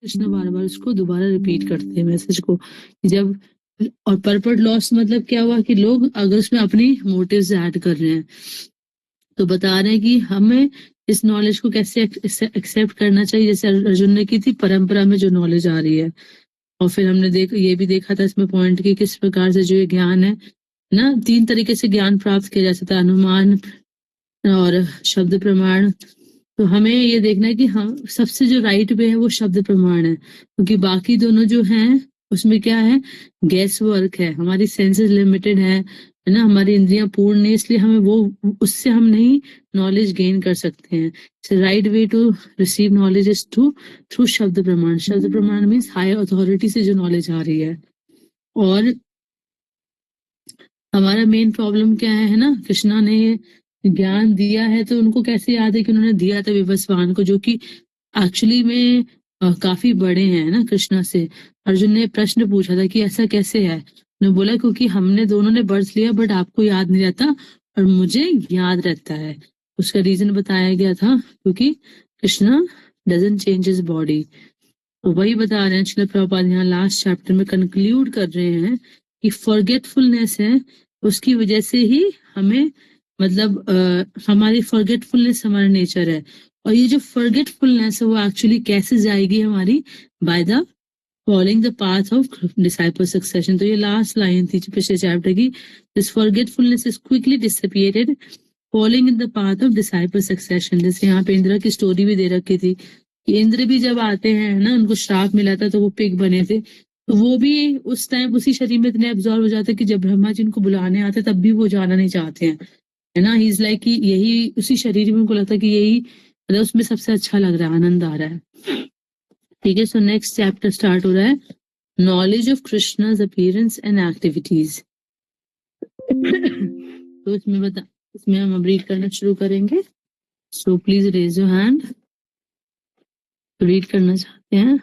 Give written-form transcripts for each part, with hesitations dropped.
कृष्ण बार बार उसको दोबारा रिपीट करते हैं मैसेज को। जब और पर्पट लॉस मतलब क्या हुआ कि लोग अगर उसमें अपनी मोटिव्स ऐड कर रहे हैं तो बता रहे हैं कि हमें इस नॉलेज को कैसे एक्सेप्ट करना चाहिए, जैसे अर्जुन ने की थी परंपरा में जो नॉलेज आ रही है। और फिर हमने ये भी देखा था इसमें पॉइंट की किस प्रकार से जो ये ज्ञान है ना, 3 तरीके से ज्ञान प्राप्त किया जा सकता है, अनुमान और शब्द प्रमाण। तो हमें ये देखना है कि हम सबसे जो राइट वे है वो शब्द प्रमाण है, क्योंकि बाकी दोनों जो हैं उसमें क्या है, गैस वर्क है, हमारी सेंसेस लिमिटेड है ना, हमारी इंद्रियां पूर्ण नहीं, इसलिए हमें वो उससे हम नहीं नॉलेज गेन कर सकते हैं। Right way to receive knowledge is through शब्द प्रमाण। शब्द प्रमाण मीन्स हायर अथॉरिटी से जो नॉलेज आ रही है। और हमारा मेन प्रॉब्लम क्या है ना, कृष्णा ने ज्ञान दिया है तो उनको कैसे याद है कि उन्होंने दिया था विवस्वान को, जो कि एक्चुअली में काफी बड़े हैं ना कृष्णा से। अर्जुन ने प्रश्न पूछा था कि ऐसा कैसे है, उन्होंने बोला क्योंकि हमने दोनों ने बर्थ लिया बट आपको याद नहीं रहता और मुझे याद रहता है। उसका रीजन बताया गया था क्योंकि Krishna doesn't change his body. तो वही बता रहे हैं श्रील प्रभुपाद यहाँ लास्ट चैप्टर में कंक्लूड कर रहे हैं कि फॉरगेटफुलनेस है, उसकी वजह से ही हमें मतलब हमारी फॉरगेटफुलनेस हमारा नेचर है। और ये जो फॉरगेटफुलनेस है वो एक्चुअली कैसे जाएगी हमारी, by the following the path of disciple succession. तो ये लास्ट लाइन थी पिछले चैप्टर की, this forgetfulness is quickly disappeared following in the path of disciple succession. जैसे यहाँ पे इंद्र की स्टोरी भी दे रखी थी कि इंद्र भी जब आते हैं ना, उनको श्राप मिला था तो वो पिग बने थे, तो वो भी उस टाइम उसी शरीर में इतने एब्जॉर्व हो जाते कि जब ब्रह्मा जी उनको बुलाने आते तब भी वो जाना नहीं चाहते हैं, है ना। ही इज लाइक कि यही उसी शरीर में उनको लगता है कि यही मतलब उसमें सबसे अच्छा लग रहा है, आनंद आ रहा है। ठीक है, सो नेक्स्ट चैप्टर स्टार्ट हो रहा है, knowledge of Krishna's appearance and activities. तो इसमें हम अब रीड करना शुरू करेंगे। So please raise your hand, read करना चाहते हैं।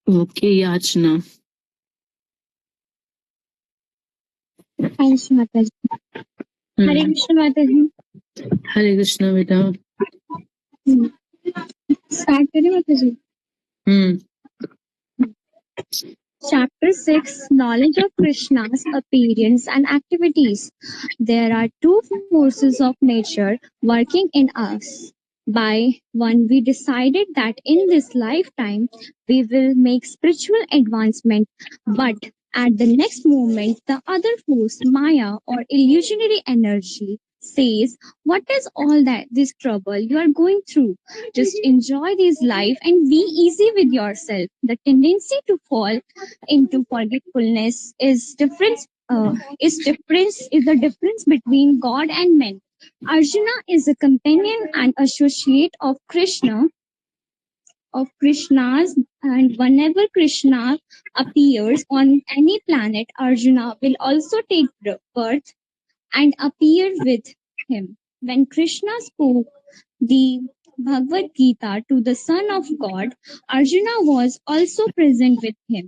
ओके, याचना। माता जी। हरे कृष्ण माता जी। हरे कृष्ण बेटा। स्टार्ट करें माता जी। Chapter 6, Knowledge of Krishna's Appearance and Activities. There are two forces of nature working in us. By one, we decided that in this lifetime we will make spiritual advancement, but at the next moment, the other force, Maya or illusionary energy, says, "What is all that this trouble you are going through? Just enjoy this life and be easy with yourself." The tendency to fall into forgetfulness is the difference between God and man. Arjuna is a companion and associate of Krishna's, and whenever Krishna appears on any planet, Arjuna will also take birth and appear with him. When Krishna spoke the Bhagavad Gita to the Son of God, Arjuna was also present with him.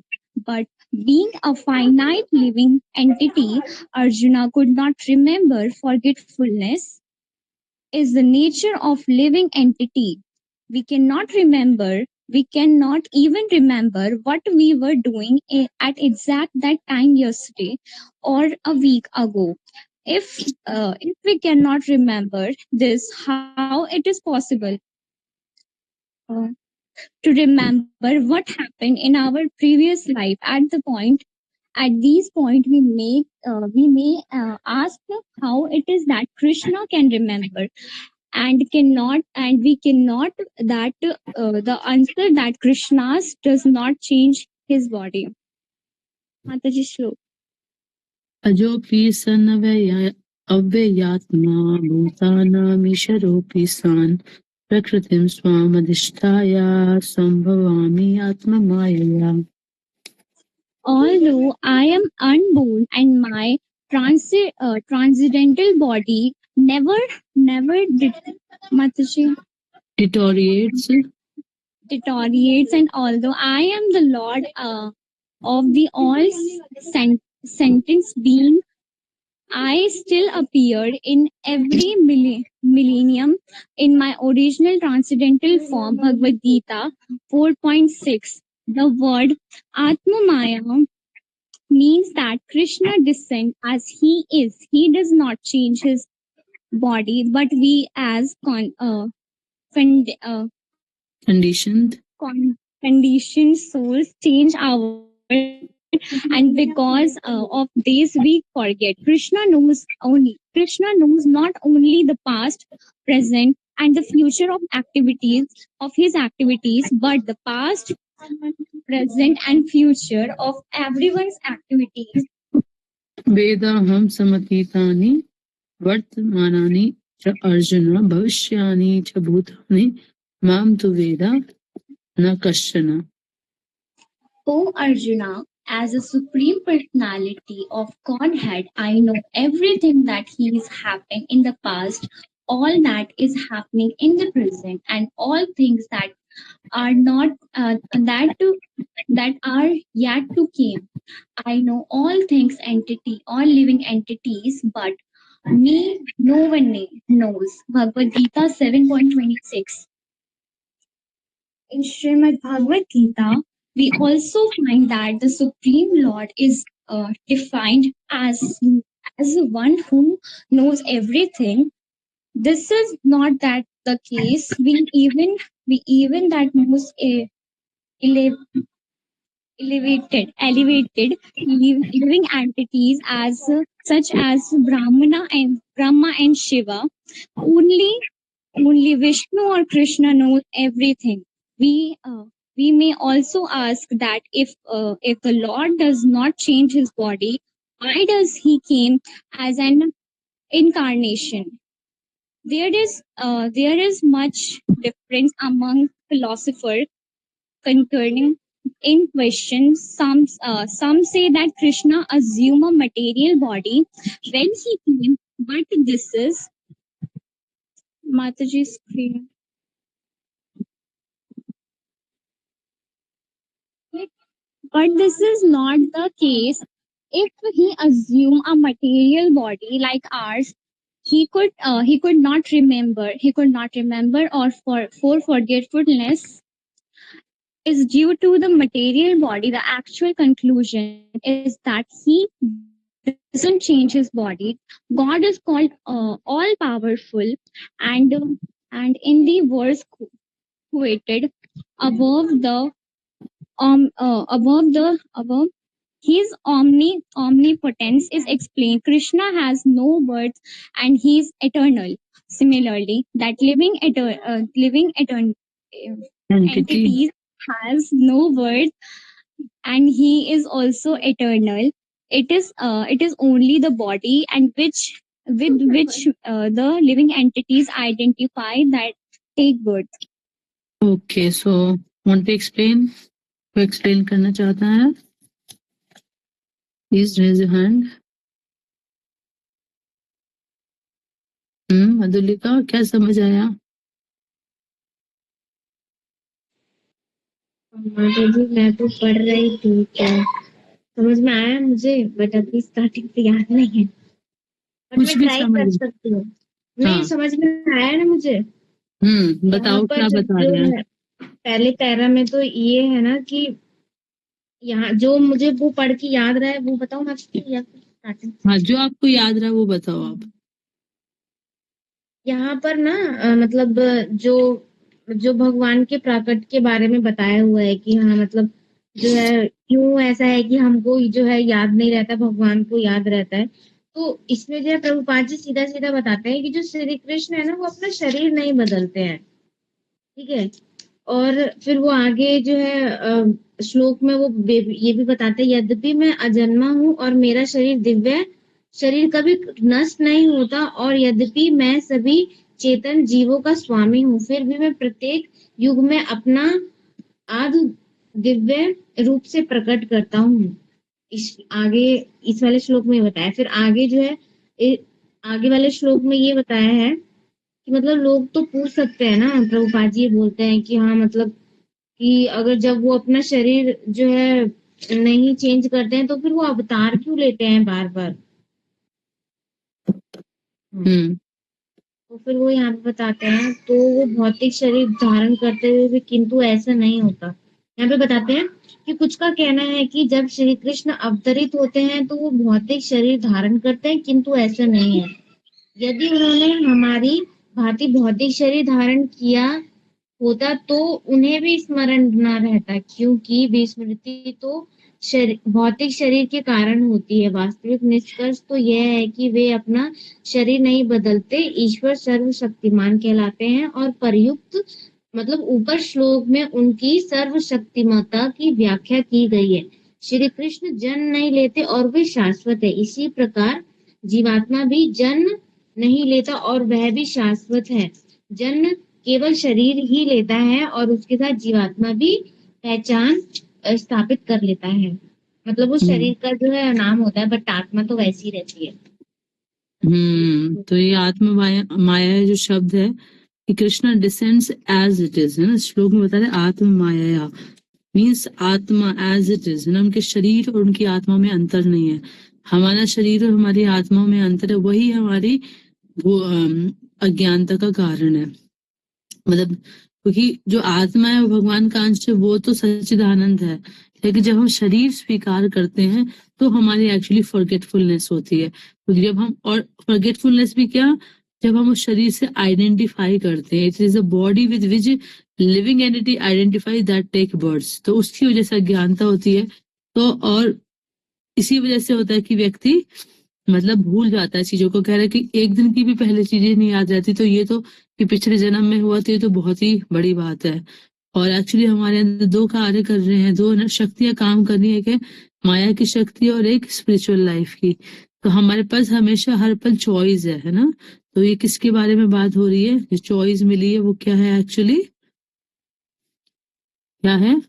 But being a finite living entity, Arjuna could not remember. Forgetfulness is the nature of living entity. We cannot remember. We cannot even remember what we were doing at exact that time yesterday or a week ago. If we cannot remember this, how it is possible uh, to remember what happened in our previous life? At these point, we may ask how it is that Krishna can remember and we cannot that the answer that Krishna's does not change his body. Mataji Shlok. अजोपि सन अव्ययात्मा भूतानामीशरोऽपि सान् प्रकृतिं स्वामधिष्ठाय संभवामि आत्ममायया. Although I am unborn and my transcendental body never Mataji, deteriorates, and although I am the Lord of the all sentence being, I still appear in every millennium in my original transcendental form, Bhagavad Gita 4.6. The word Atmamaya means that Krishna descends as he is. He does not change his body, but we as fund, Conditioned. conditioned souls change our, and because of this we forget. Krishna knows not only the past, present, and the future of activities of his activities, but the past, present, and future of everyone's activities. वेदाहं समतीतानि वर्तमानानि च अर्जुन भविष्यानि च भूतानि मां तु वेद न कश्चन. O Arjuna, as a supreme personality of Godhead, I know everything that he is happening in the past, all that is happening in the present, and all things that are not that are yet to came. I know all things all living entities, but me no one knows. Bhagavad Gita 7.26. In Srimad Bhagavad Gita, we also find that the Supreme Lord is defined as one who knows everything. This is not that the case. We even that most elevated living entities as such as Brahma and Shiva. Only Vishnu or Krishna knows everything. We may also ask that if the Lord does not change his body, why does he came as an incarnation? There is much difference among philosophers concerning in question. Some say that Krishna assumed a material body when he came, but this is Mataji's screen. But this is not the case. If he assumed a material body like ours, he could not remember. He could not remember, or for forgetfulness is due to the material body. The actual conclusion is that he doesn't change his body. God is called all powerful, and in the verse quoted above, above his omnipotence is explained. Krishna has no birth and he is eternal. Similarly, that living entities has no birth and he is also eternal. It is only the body and with which the living entities identify that take birth. Okay, so want to explain? कोई explain करना चाहता है? Please raise your hand. Madhulika, क्या समझ आया? माता जी, मैं तो पढ़ रही थी, क्या समझ में आया मुझे, बट अभी स्टार्टिंग से याद नहीं है, बट कुछ मैं भी ट्राई समझ कर सकती हूँ। नहीं हाँ। समझ में आया ना मुझे। बताओ यहाँ क्या पर बता जो रहे हैं? है पहले पैरा में तो ये है ना कि यहाँ जो मुझे वो पढ़ के याद रहा है वो बताऊँ मैं या स्टार्टिंग? हाँ, जो आपको याद रहा वो बताओ आप। यहाँ पर ना मतलब जो भगवान के प्राकट के बारे में बताया हुआ है कि हाँ मतलब जो है क्यों ऐसा है कि हमको जो है याद नहीं रहता, भगवान को याद रहता है। तो इसमें जो है प्रभुपाद जी सीधा सीधा बताते हैं कि जो श्री कृष्ण है ना वो अपना शरीर नहीं बदलते हैं, ठीक है। और फिर वो आगे जो है श्लोक में वो ये भी बताते हैं, यद्यपि मैं अजन्मा हूँ और मेरा शरीर दिव्य शरीर कभी नष्ट नहीं होता, और यद्यपि मैं सभी चेतन जीवों का स्वामी हूँ, फिर भी मैं प्रत्येक युग में अपना आदि दिव्य रूप से प्रकट करता हूँ। आगे इस वाले श्लोक में बताया। फिर आगे जो है आगे वाले श्लोक में ये बताया है कि मतलब लोग तो पूछ सकते हैं ना, प्रभुपाद जी बोलते हैं कि हाँ मतलब कि अगर जब वो अपना शरीर जो है नहीं चेंज करते हैं तो फिर वो अवतार क्यों लेते हैं बार बार। तो फिर वो यहाँ पे बताते हैं, तो वो भौतिक शरीर धारण करते हुए भी किंतु ऐसा नहीं होता। यहाँ पे बताते हैं कि कुछ का कहना है कि जब श्री कृष्ण अवतरित होते हैं तो वो भौतिक शरीर धारण करते हैं, किंतु ऐसा नहीं है। यदि उन्होंने हमारी भांति भौतिक शरीर धारण किया होता तो उन्हें भी स्मरण न रहता, क्योंकि विस्मृति तो भौतिक शरीर के कारण होती है। वास्तविक निष्कर्ष तो यह है कि वे अपना शरीर नहीं बदलते। ईश्वर सर्वशक्तिमान कहलाते हैं और परयुक्त मतलब ऊपर श्लोक में उनकी सर्वशक्तिमता की व्याख्या की गई है। श्री कृष्ण जन्म नहीं लेते और वे शाश्वत है। इसी प्रकार जीवात्मा भी जन्म नहीं लेता और वह भी शाश्वत है। जन्म केवल शरीर ही लेता है और उसके साथ जीवात्मा भी पहचान स्थापित कर लेता है। मतलब उस शरीर का जो है नाम होता है, बट आत्मा तो वैसी ही रहती है। तो ये आत्म माया जो शब्द है कि Krishna descends as it is, है ना। श्लोक में बता रहे आत्म माया मीन्स आत्मा एज इट इज, है ना। उनके शरीर और उनकी आत्मा में अंतर नहीं है। हमारा शरीर और हमारी आत्मा में अंतर है, वही हमारी वो अज्ञानता का कारण है। मतलब क्योंकि जो आत्मा है वो भगवान का अंश है, वो तो सच्चिदानंद है। लेकिन जब हम शरीर स्वीकार करते हैं तो हमारी एक्चुअली फॉरगेटफुलनेस होती है। तो जब हम, और फॉरगेटफुलनेस भी क्या, जब हम उस शरीर से आइडेंटिफाई करते हैं। It is a body with which living entity identify that take births, तो उसकी वजह से अज्ञानता होती है। तो और इसी वजह से होता है कि व्यक्ति मतलब भूल जाता है चीजों को। कह रहे कि एक दिन की भी पहले चीजें नहीं याद रहती, तो ये तो कि पिछले जन्म में हुआ, तो ये तो बहुत ही बड़ी बात है। और एक्चुअली हमारे अंदर दो कार्य कर रहे हैं, दो शक्तियां काम कर रही है, कि माया की शक्ति और एक स्पिरिचुअल लाइफ की। तो हमारे पास हमेशा हर पल चॉइस है ना। तो ये किसके बारे में बात हो रही है, जो चॉइस मिली है वो क्या है एक्चुअली, क्या है,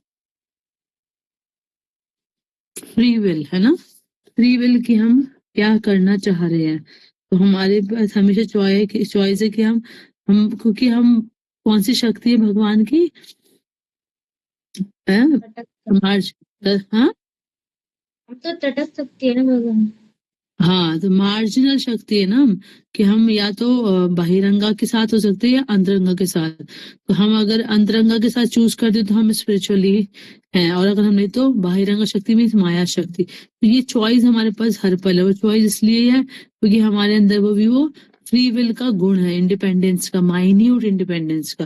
फ्री विल, है ना। फ्री विल की हम क्या करना चाह रहे हैं। तो हमारे पास हमेशा चॉइस है कि हम क्योंकि हम कौन सी शक्ति है भगवान की, है मार्ज, हाँ हम तो तटस्थ शक्ति है ना भगवान। हाँ, तो मार्जिनल शक्ति है ना, कि हम या तो बहिरंगा के साथ हो सकते हैं या अंतरंगा के साथ। तो हम अगर अंतरंगा के साथ चूज करते तो हम स्पिरिचुअली हैं, और अगर हम नहीं तो बहिरंगा शक्ति में माया शक्ति। तो ये चॉइस हमारे पास हर पल है। वो चॉइस इसलिए है क्योंकि हमारे अंदर वो फ्री विल का गुण है, इंडिपेंडेंस का, माइन्यूट इंडिपेंडेंस का,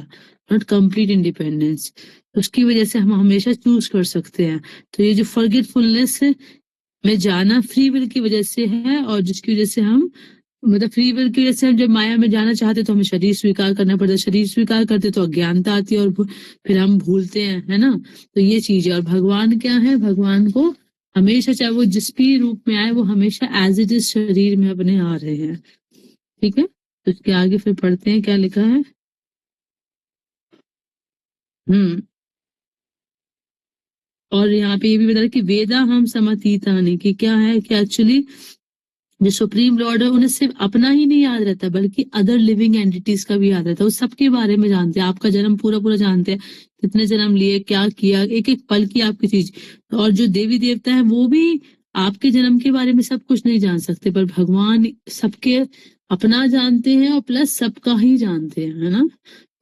नॉट कंप्लीट इंडिपेंडेंस। उसकी वजह से हम हमेशा चूज कर सकते हैं। तो ये जो फॉरगेटफुलनेस में जाना फ्री विल की वजह से है, और जिसकी वजह से हम मतलब फ्री विल की वजह से हम जब माया में जाना चाहते तो हमें शरीर स्वीकार करना पड़ता है। शरीर स्वीकार करते तो अज्ञानता आती है, और फिर हम भूलते हैं, है ना। तो ये चीज है। और भगवान क्या है, भगवान को हमेशा, चाहे वो जिस भी रूप में आए, वो हमेशा एज इट इज शरीर में अपने आ रहे हैं। ठीक है, तो इसके आगे फिर पढ़ते हैं क्या लिखा है। और यहाँ पे ये भी बता रहे कि वेदा हम समतीतानि, कि क्या है कि एक्चुअली जो सुप्रीम लॉर्ड है उन्हें सिर्फ अपना ही नहीं याद रहता, बल्कि अदर लिविंग एंटिटीज का भी याद रहता है। वो सबके बारे में जानते हैं, आपका जन्म पूरा पूरा जानते हैं, कितने जन्म लिए, क्या किया, एक एक पल की आपकी चीज। और जो देवी देवता है वो भी आपके जन्म के बारे में सब कुछ नहीं जान सकते, पर भगवान सबके अपना जानते हैं और प्लस सबका ही जानते हैं, है ना।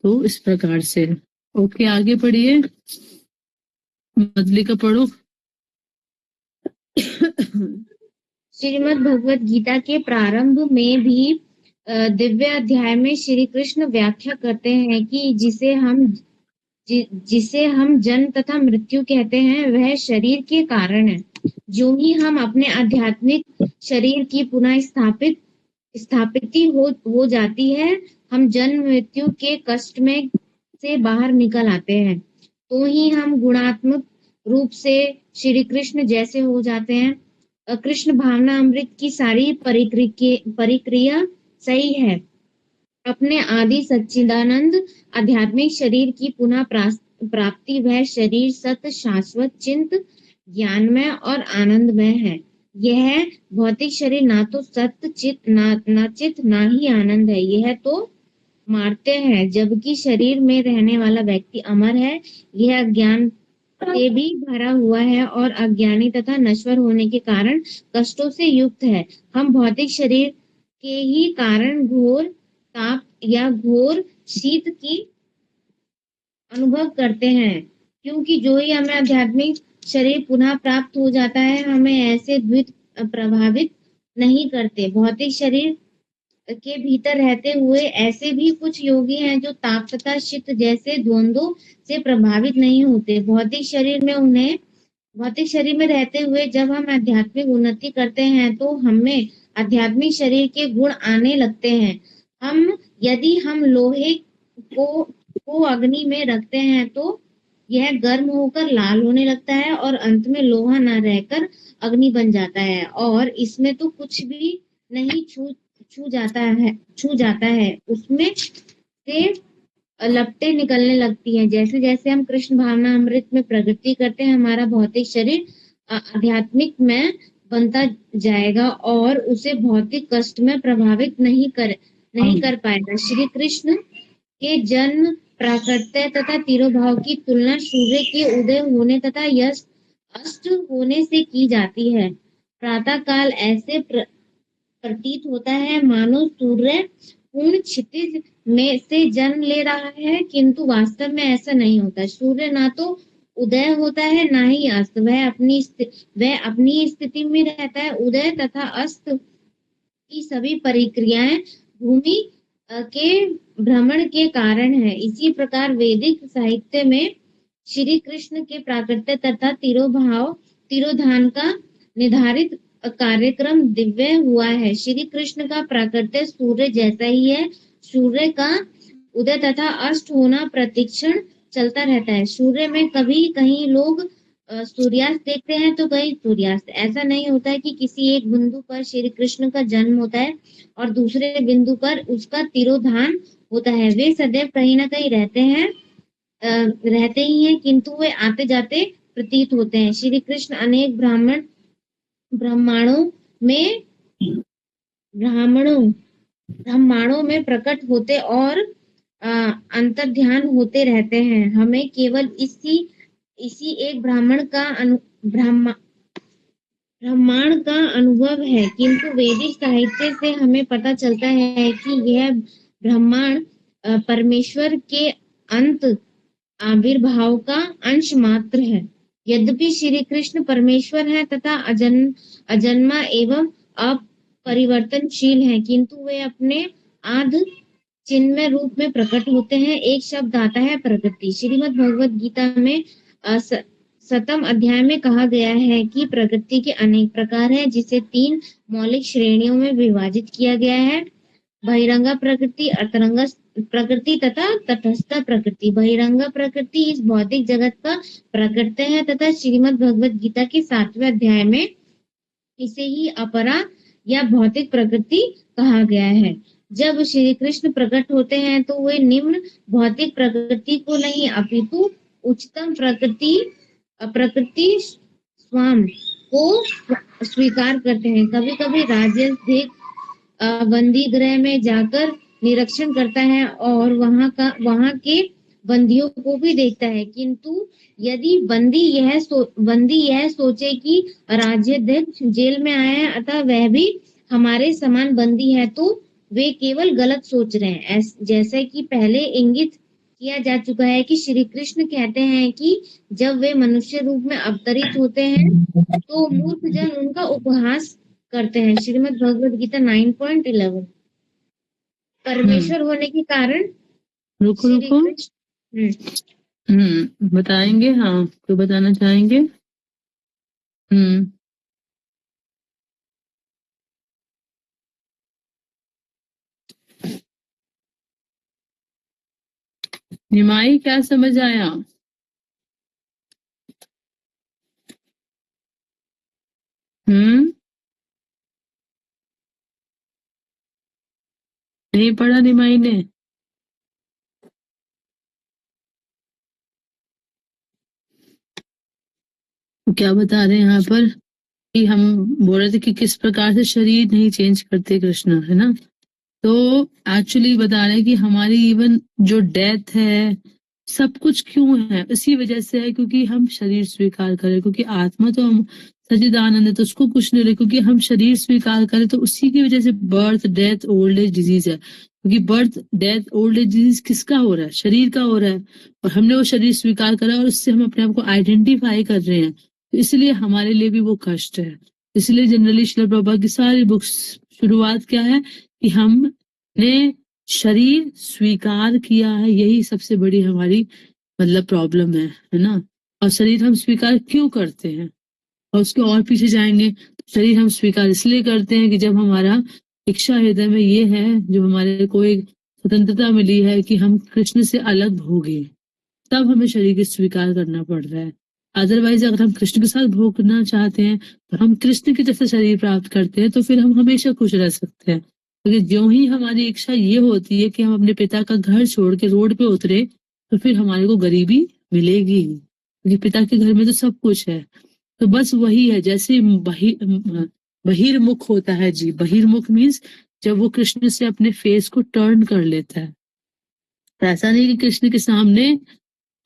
तो इस प्रकार से ओके, आगे पढ़िए, मधुलिका पढ़ो। श्रीमद् भगवत गीता के प्रारंभ में भी दिव्य अध्याय में श्री कृष्ण व्याख्या करते हैं कि जिसे हम जन्म तथा मृत्यु कहते हैं वह शरीर के कारण है। जो ही हम अपने आध्यात्मिक शरीर की पुनः स्थापिति हो जाती है, हम जन्म मृत्यु के कष्ट में से बाहर निकल आते हैं, तो ही हम गुणात्मक रूप से श्री कृष्ण जैसे हो जाते हैं। कृष्ण भावना अमृत की सारी परिक्रिया सही है। अपने आदि सच्चिदानंद आध्यात्मिक शरीर की पुनः प्राप्ति, वह शरीर सत शाश्वत चिंत ज्ञानमय और आनंदमय है। यह भौतिक शरीर ना तो सत्य चित ना चित ना ही आनंद है, यह तो मारते हैं। जबकि शरीर में रहने वाला व्यक्ति अमर है। यह अज्ञान से भी भरा हुआ है और अज्ञानी तथा नश्वर होने के कारण कष्टों से युक्त है। हम भौतिक शरीर के ही कारण घोर ताप या घोर शीत की अनुभव करते हैं, क्योंकि जो ही हमें आध्यात्मिक शरीर पुनः प्राप्त हो जाता है, हमें ऐसे द्वैत प्रभावित नहीं करते। भौतिक शरीर के भीतर रहते हुए ऐसे भी कुछ योगी हैं जो ताप तथा शीत जैसे द्वंद्वों से प्रभावित नहीं होते। भौतिक शरीर में रहते हुए जब हम आध्यात्मिक उन्नति करते हैं तो हमें आध्यात्मिक शरीर के गुण आने लगते हैं। यदि हम लोहे को अग्नि में रखते हैं तो यह गर्म होकर लाल होने लगता है और अंत में लोहा न रहकर अग्नि बन जाता है, और इसमें तो कुछ भी नहीं छू जाता है, उसमें से लपटें निकलने लगती हैं। जैसे जैसे हम कृष्ण भावना अमृत में प्रगति करते हैं, हमारा भौतिक शरीर आध्यात्मिक में बनता जाएगा और उसे भौतिक कष्ट में प्रभावित नहीं कर पाएगा। श्री कृष्ण के जन्म, प्राकट्य तथा तिरोभाव की तुलना सूर्य के उदय होने तथा अस्त होने से की जाती है। प्रातः काल ऐसे प्रतीत होता है मानो सूर्य पूर्ण क्षितिज में से जन्म ले रहा है, किंतु वास्तव में ऐसा नहीं होता। सूर्य ना तो उदय होता है ना ही अस्त, वह अपनी स्थिति में रहता है। उदय तथा अस्त की सभी प्रक्रियाएं भूमि के भ्रमण के कारण है। इसी प्रकार वैदिक साहित्य में श्री कृष्ण के प्राकट्य तथा तिरोधान का निर्धारित कार्यक्रम दिव्य हुआ है। श्री कृष्ण का प्राकट्य सूर्य जैसा ही है। सूर्य का उदय तथा अस्त होना प्रतिक्षण चलता रहता है। सूर्य में कभी कहीं लोग सूर्यास्त देखते हैं तो कहीं सूर्यास्त। ऐसा नहीं होता है कि किसी एक बिंदु पर श्री कृष्ण का जन्म होता है और दूसरे बिंदु पर उसका तिरोधान होता है। वे सदैव कहीं ना कहीं रहते ही हैं, किंतु वे आते जाते प्रतीत होते हैं। श्री कृष्ण अनेक ब्रह्मांडों में प्रकट होते और अंतर्ध्यान होते रहते हैं। हमें केवल इसी एक ब्रह्मांड का अनुभव है, किंतु वैदिक साहित्य से हमें पता चलता है कि यह ब्रह्मांड परमेश्वर के अंत आविर्भाव का अंश मात्र है। यद्यपि श्री कृष्ण परमेश्वर है तथा अजन्मा एवं अपरिवर्तनशील है, किंतु वे अपने आद चिन्मय रूप में प्रकट होते हैं। एक शब्द आता है प्रकृति। श्रीमद् भगवत गीता में 7वें अध्याय में कहा गया है कि प्रकृति के अनेक प्रकार हैं, जिसे 3 मौलिक श्रेणियों में विभाजित किया गया है: बहिरंग प्रकृति, अंतरंग प्रकृति तथा तटस्थ प्रकृति। बहिरंग प्रकृति इस भौतिक जगत का प्रकृति है तथा श्रीमद् भगवत गीता के 7वें अध्याय में इसे ही अपरा या भौतिक प्रकृति कहा गया है। जब श्री कृष्ण प्रकट होते हैं तो वे निम्न भौतिक प्रकृति को नहीं अपितु उच्चतम प्रकृति स्वाम को स्वीकार करते हैं। कभी कभी राजसिक बंदी गृह में जाकर निरीक्षण करता है और वहां के बंदियों को भी देखता है, किंतु यदि बंदी यह सोचे कि राज्याध्यक्ष जेल में आया है अतः वह भी हमारे समान बंदी है, तो वे केवल गलत सोच रहे हैं। जैसे कि पहले इंगित किया जा चुका है कि श्री कृष्ण कहते हैं कि जब वे मनुष्य रूप में अवतरित होते हैं तो मूर्ख जन उनका उपहास करते हैं। श्रीमद् भगवत गीता 9.11। परमेश्वर होने के कारण रुको बताएंगे। हाँ, तो बताना चाहेंगे। निमाई क्या समझ आया? नहीं पढ़ा निमाई ने? क्या बता रहे हैं यहाँ पर कि हम बोल रहे थे कि किस प्रकार से शरीर नहीं चेंज करते कृष्ण, है ना? तो एक्चुअली बता रहे हैं कि हमारी इवन जो डेथ है सब कुछ क्यों है, इसी वजह से है क्योंकि हम शरीर स्वीकार करें। क्योंकि आत्मा तो हम सच्चिदानंद है, तो उसको कुछ नहीं रहे, क्योंकि हम शरीर स्वीकार करें तो उसी की वजह से birth, death, old age, disease है। क्योंकि birth, death, old age disease किसका हो रहा है? शरीर का हो रहा है, और हमने वो शरीर स्वीकार करा और उससे हम अपने आप को आइडेंटिफाई कर रहे हैं, तो इसलिए हमारे लिए भी वो कष्ट है। इसलिए जनरली श्रील प्रभुपाद की सारी बुक्स शुरुआत क्या है कि हमने शरीर स्वीकार किया है, यही सबसे बड़ी हमारी मतलब प्रॉब्लम है ना। और शरीर हम स्वीकार क्यों करते हैं, और उसके और पीछे जाएंगे तो शरीर हम स्वीकार इसलिए करते हैं कि जब हमारा इच्छा हृदय में ये है, जो हमारे को एक स्वतंत्रता मिली है कि हम कृष्ण से अलग भोगे, तब हमें शरीर को स्वीकार करना पड़ रहा है। अदरवाइज अगर हम कृष्ण के साथ भोगना चाहते हैं तो हम कृष्ण के जैसे शरीर प्राप्त करते हैं तो फिर हम हमेशा खुश रह सकते हैं। क्योंकि जो ही हमारी इच्छा ये होती है कि हम अपने पिता का घर छोड़ के रोड पे उतरे, तो फिर हमारे को गरीबी मिलेगी ही, क्योंकि पिता के घर में तो सब कुछ है। तो बस वही है, जैसे बहिर्मुख होता है जी, बहिर्मुख मीन्स जब वो कृष्ण से अपने फेस को टर्न कर लेता है। तो ऐसा नहीं कि कृष्ण के सामने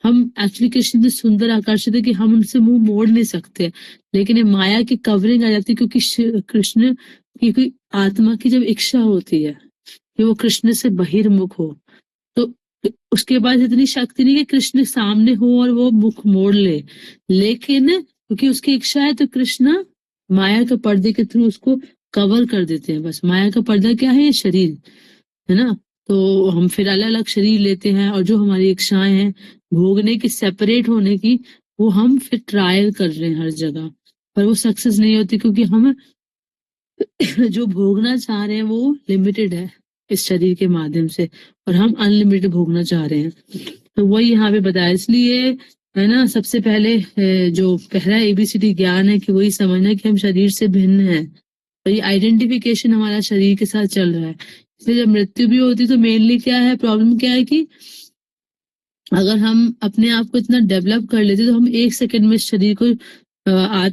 हम एक्चुअली कृष्ण से सुंदर आकर्षित है कि हम उनसे मुंह मोड़ नहीं सकते, लेकिन ये माया की कवरिंग आ जाती है, क्योंकि कृष्ण की कोई आत्मा की जब इच्छा होती है कि वो कृष्ण से बहिर्मुख हो, तो उसके बाद इतनी शक्ति नहीं कि कृष्ण सामने हो और वो मुख मोड़ ले, लेकिन क्योंकि उसकी इच्छा है तो कृष्ण माया के पर्दे के थ्रू उसको कवर कर देते हैं। बस माया का पर्दा क्या है? ये शरीर है ना। तो हम फिर अलग अलग शरीर लेते हैं, और जो हमारी इच्छाएं हैं भोगने की, सेपरेट होने की, वो हम फिर ट्रायल कर रहे हैं हर जगह, पर वो सक्सेस नहीं होती, क्योंकि हम जो भोगना चाह रहे हैं वो लिमिटेड है इस शरीर के माध्यम से, और हम अनलिमिटेड भोगना चाह रहे हैं। तो वही यहाँ पे बताया। इसलिए है ना, सबसे पहले जो पहला एबीसीडी ज्ञान है कि वही समझना कि हम शरीर से भिन्न है, तो ये आइडेंटिफिकेशन हमारा शरीर के साथ चल रहा है। इसलिए जब मृत्यु भी होती तो मेनली क्या है, प्रॉब्लम क्या है कि अगर हम अपने आप को इतना डेवलप कर लेते तो हम एक सेकंड में शरीर को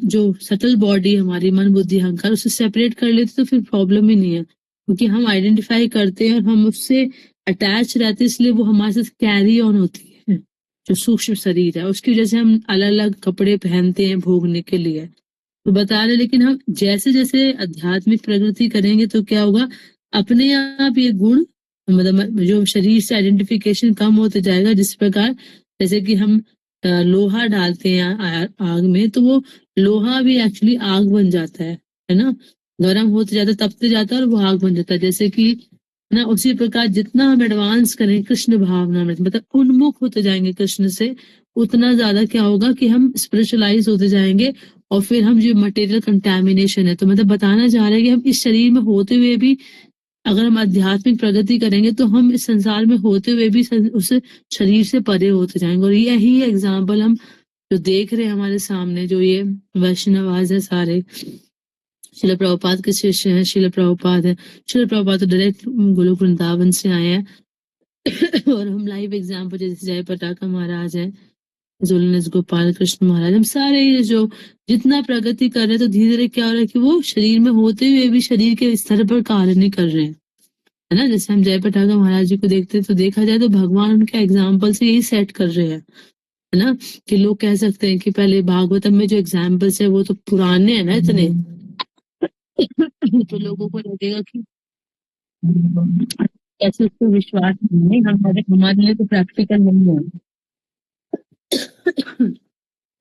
जो सटल बॉडी हमारी, मन बुद्धि अहंकार, उससे सेपरेट कर लेते तो फिर प्रॉब्लम ही नहीं है, क्योंकि हम आइडेंटिफाई करते हैं और हम उससे अटैच रहते हैं, इसलिए वो हमारे साथ कैरी ऑन होती है। जो सूक्ष्म शरीर है उसकी वजह से हम अलग अलग कपड़े पहनते हैं भोगने के लिए, तो बता रहे। लेकिन हम जैसे जैसे आध्यात्मिक प्रगति करेंगे तो क्या होगा, अपने आप ये गुण, मतलब जो शरीर से आइडेंटिफिकेशन कम होते जाएगा। जिस प्रकार जैसे कि हम लोहा डालते हैं आग में, तो वो लोहा भी एक्चुअली आग बन जाता है ना, गर्म होते जाता है, तपते जाता है और वो आग बन जाता है। जैसे कि ना, उसी प्रकार जितना हम एडवांस करें कृष्ण भावना में, मतलब उन्मुख होते जाएंगे कृष्ण से, उतना ज्यादा क्या होगा कि हम स्पिरिचुअलाइज होते जाएंगे। और फिर हम जो मटेरियल कंटेमिनेशन है, तो मतलब बताना चाह रहे हैं कि हम इस शरीर में होते हुए भी अगर हम आध्यात्मिक प्रगति करेंगे तो हम इस संसार में होते हुए भी उस शरीर से परे होते जाएंगे। और यही एग्जाम्पल हम जो देख रहे हैं हमारे सामने, जो ये वैष्णवाज है सारे, श्रील प्रभुपाद के शिष्य हैं, श्रील प्रभुपाद है। श्रील प्रभुपाद तो डायरेक्ट गोलोक वृंदावन से आए हैं और हम लाइव एग्जाम्पल जैसे जय पटाखा महाराज है, जुलनेस गोपाल कृष्ण महाराज, हम सारे ये जो जितना प्रगति कर रहे हैं, तो धीरे धीरे क्या हो रहा है कि वो शरीर में होते हुए भी शरीर के स्तर पर कार्य नहीं कर रहे हैं, है ना। जैसे हम जय पटाखा महाराज जी को देखते हैं तो देखा जाए तो भगवान उनके एग्जाम्पल से यही सेट कर रहे हैं, है ना। कि लोग कह सकते हैं कि पहले भागवतम में जो एग्जाम्पल्स है वो तो पुराने हैं ना इतने, तो लोगों को लगेगा कि कैसे उसको विश्वास नहीं, हमारे लिए तो प्रैक्टिकल नहीं है।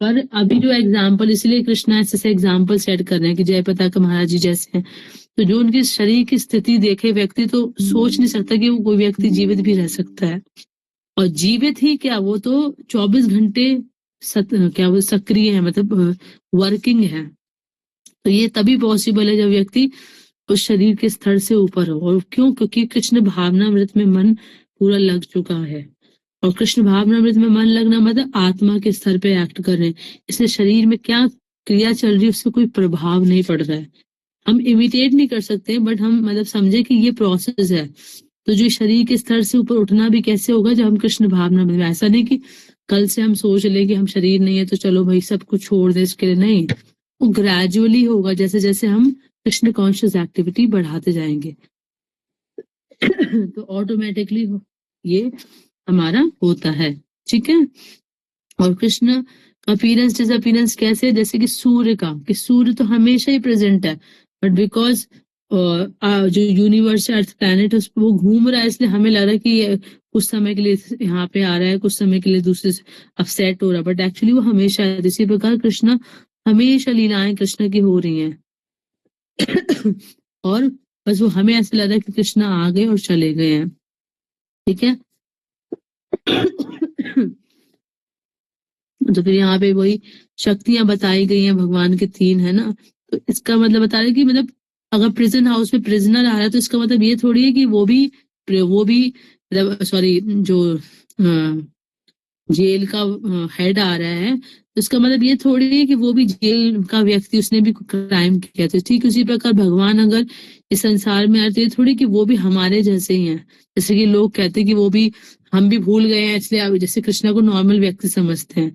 पर अभी जो एग्जाम्पल, इसलिए कृष्णा ऐसे एग्जाम्पल सेट कर रहे हैं कि जय पताका महाराज जी जैसे हैं, तो जो उनकी शरीर की स्थिति देखे व्यक्ति तो सोच नहीं सकता कि वो कोई व्यक्ति जीवित भी रह सकता है। और जीवित ही क्या, वो तो 24 घंटे क्या वो सक्रिय है, मतलब वर्किंग है। तो ये तभी पॉसिबल है जब व्यक्ति उस शरीर के स्तर से ऊपर हो। और क्यों? क्योंकि कृष्ण भावनामृत में मन पूरा लग चुका है, और कृष्ण भावनामृत में मन लगना मतलब आत्मा के स्तर पे एक्ट कर रहे हैं, इसलिए शरीर में क्या क्रिया चल रही है उससे कोई प्रभाव नहीं पड़ रहा है। हम इमिटेट नहीं कर सकते, बट हम मतलब समझे कि ये प्रोसेस है। तो जो शरीर के स्तर से ऊपर उठना भी कैसे होगा, जब हम कृष्ण भावना में, ऐसा नहीं कि कल से हम सोच ले कि हम शरीर नहीं है तो चलो भाई सब कुछ छोड़ दे इसके लिए, नहीं। वो ग्रेजुअली होगा, जैसे जैसे हम कृष्ण कॉन्शियस एक्टिविटी बढ़ाते जाएंगे तो ऑटोमेटिकली ये हमारा होता है, ठीक है। और कृष्ण अपीयरेंस, डिसअपीयरेंस कैसे, जैसे कि सूर्य का, कि सूर्य तो हमेशा ही प्रेजेंट है, बट बिकॉज जो यूनिवर्स है, अर्थ प्लैनेट, उस पे वो घूम रहा है, इसलिए हमें लग रहा है कि ये कुछ समय के लिए यहाँ पे आ रहा है, कुछ समय के लिए दूसरे से अपसेट हो रहा है, बट एक्चुअली वो हमेशा है। इसी प्रकार कृष्णा हमेशा लीलाएं कृष्ण की हो रही हैं और बस वो हमें ऐसा लग रहा है कि कृष्णा आ गए और चले गए हैं। ठीक है तो फिर यहाँ पे वही शक्तियां बताई गई हैं भगवान के 3 है ना। तो इसका मतलब बता रहे कि मतलब अगर प्रिजन हाउस में प्रिजनर आ रहा है तो इसका मतलब ये थोड़ी है कि वो भी मतलब सॉरी जो जेल का हेड आ रहा है, तो इसका मतलब ये थोड़ी है कि वो भी जेल का व्यक्ति, उसने भी क्राइम किया था। ठीक उसी प्रकार भगवान अगर इस संसार में आते थोड़ी कि वो भी हमारे जैसे ही हैं। जैसे कि लोग कहते हैं कि वो भी, हम भी भूल गए हैं, इसलिए अब जैसे कृष्णा को नॉर्मल व्यक्ति समझते हैं।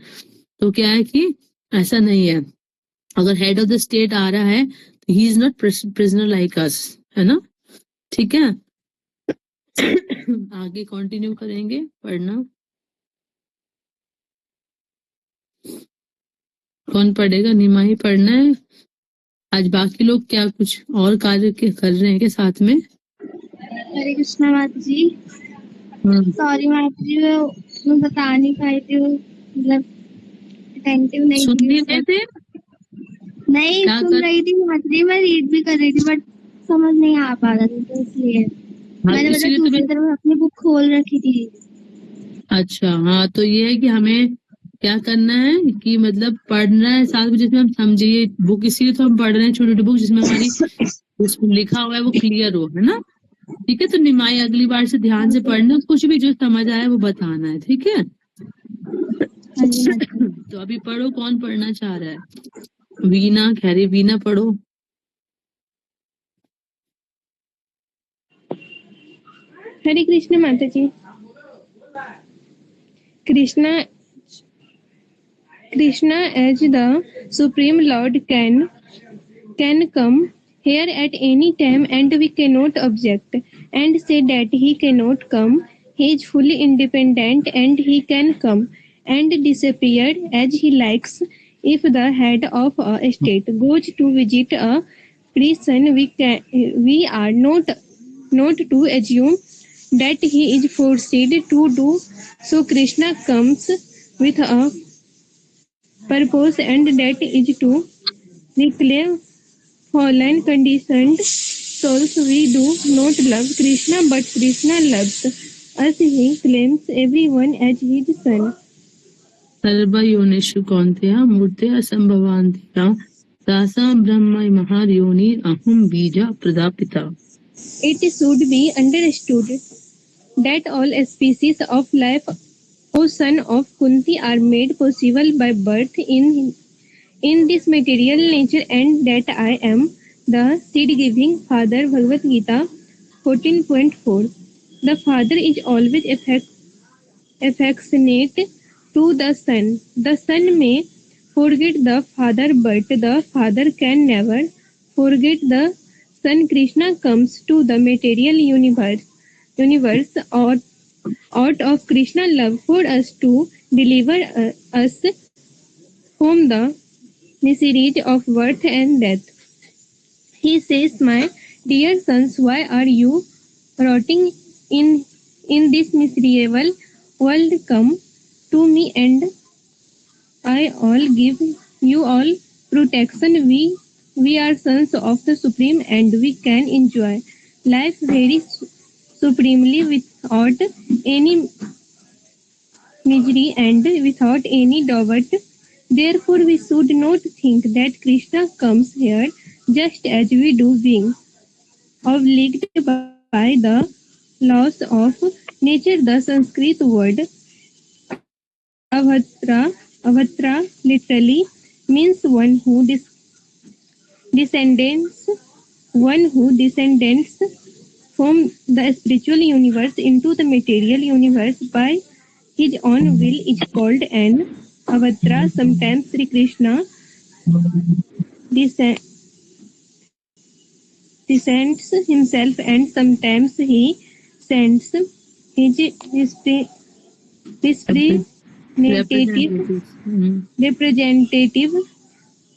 तो क्या है कि ऐसा नहीं है। अगर हेड ऑफ द स्टेट आ रहा है तो he is not prisoner like us, है ना। ठीक है आगे कंटिन्यू करेंगे पढ़ना। कौन पढ़ेगा? निमा ही पढ़ना है आज। बाकी लोग क्या कुछ और कार्य कर रहे हैं के साथ में? हरे कृष्णा माता जी। सॉरी माता जी, मैं बता नहीं पाई थी, मतलब अटेंटिव नहीं सुन थी नहीं उस रहे वक्त। थे? नहीं क्या सुन कर? रही थी माता जी, मैं रीड भी कर रही थी बट समझ नहीं आ पा रहा था, तो इसलिए हाँ मैंने मतलब इसीलिए दूसरी तुम्हें, तरफ अपनी बुक खोल रखी थी। अच्छा हाँ, तो ये है कि हमें क्या करना है कि मतलब पढ़ना है साथ में, जिसमें हम समझे ये बुक, इसीलिए तो हम पढ़ रहे हैं छोटी छोटी बुक जिसमें हमारी जिसमें लिखा हुआ है वो क्लियर हो, है ना। ठीक है, तो निमाई अगली बार से ध्यान से पढ़ना, कुछ भी जो समझ आया वो बताना है। ठीक है हाँ जी माता जी। तो अभी पढ़ो, कौन पढ़ना चाह रहा है? वीना, खैरी वीना पढ़ो। हरे कृष्ण माता जी। Krishna as the supreme lord can come here at any time and we cannot object and say that he cannot come. He is fully independent and he can come and disappear as he likes. If the head of a state goes to visit a prison, we are not to assume that he is forced to do so. Krishna comes with a purpose, and that is to reclaim fallen conditioned souls. We do not love Krishna, but Krishna loves us. He claims everyone as his son. सर्वयोनिषु कौन्तेय मूर्तयः सम्भवान्त्यः तासां ब्रह्म महायोनि अहं बीजा प्रदापिता। It should be understood that all species of life, O son of Kunti, are made possible by birth in this material nature, and that I am the seed-giving father. Bhagavad Gita 14.4. The father is always affectionate to the son. The son may forget the father, but the father can never forget the son. Krishna comes to the material universe out of Krishna love for us to deliver us from the miseries of birth and death. He says, my dear sons, why are you rotting in this miserable world? Come to me and I will give you all protection. We are sons of the Supreme and we can enjoy life very supremely without any misery and without any doubt. Therefore, we should not think that Krishna comes here just as we do, being obliged by the laws of nature. The Sanskrit word avatra literally means descendants, one who descends from the spiritual universe into the material universe by his own will is called an avatra. Sometimes Sri Krishna descends himself and sometimes he sends his representative. representatives representative.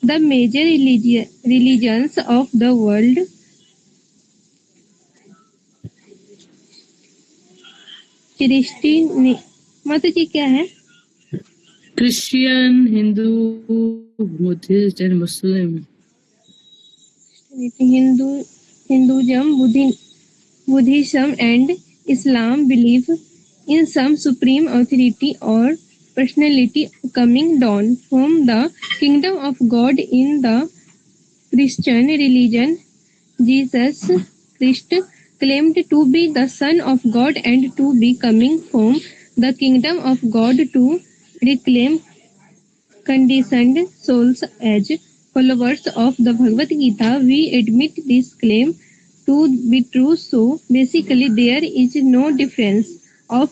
The major religions of the world Christy माता जी क्या है? Christian, Hindu, Buddhist and Muslim. Hindu, Hinduism, Buddhism, and Islam believe in some supreme authority or personality coming down from the kingdom of God. In the Christian religion, Jesus Christ claimed to be the Son of God and to be coming from the kingdom of God to reclaim conditioned souls. As followers of the Bhagavad Gita, we admit this claim to be true. So basically, there is no difference of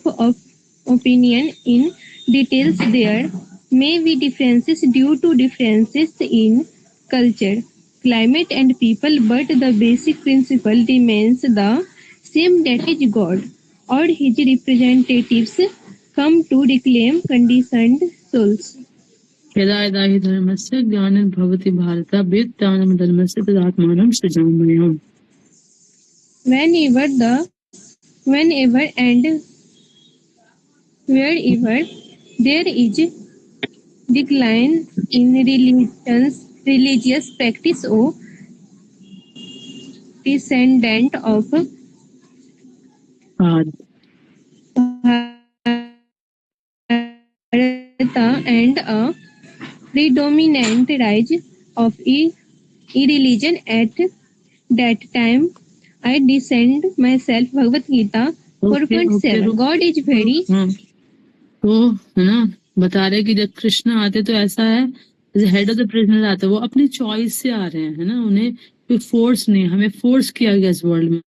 opinion in details. There may be differences due to differences in culture, climate, and people, but the basic principle remains the same, that is God or his representatives come to reclaim conditioned souls. यदा यदा हि धर्मस्य ग्लानिर्भवति भारत अभ्युत्थानं धर्मस्य तदात्मानं सृजाम्यहम्. Whenever and wherever there is decline in religious practice or descendant of आद. Bharata and a predominant rise of e-religion at that time, I descend myself. Bhagavad Gita okay okay 4.7. God is very हाँ, तो है ना, बता रहे कि जब कृष्ण आते तो ऐसा है, हेड ऑफ द प्रिजनर आते वो अपनी चॉइस से आ रहे हैं, है ना, उन्हें कोई फोर्स नहीं, हमें फोर्स किया गया इस वर्ल्ड में.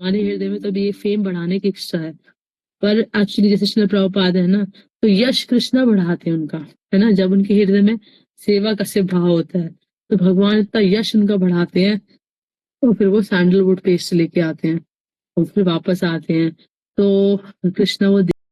हमारे हृदय में तो ये फेम बढ़ाने की इच्छा है, पर एक्चुअली जैसे श्रील प्रभुपाद है ना, तो यश कृष्णा बढ़ाते हैं उनका, है ना। जब उनके हृदय में सेवा का सिर्फ भाव होता है तो भगवान इतना यश उनका बढ़ाते हैं, तो फिर वो सैंडलवुड पेस्ट लेके आते हैं और फिर वापस आते हैं, तो कृष्णा वो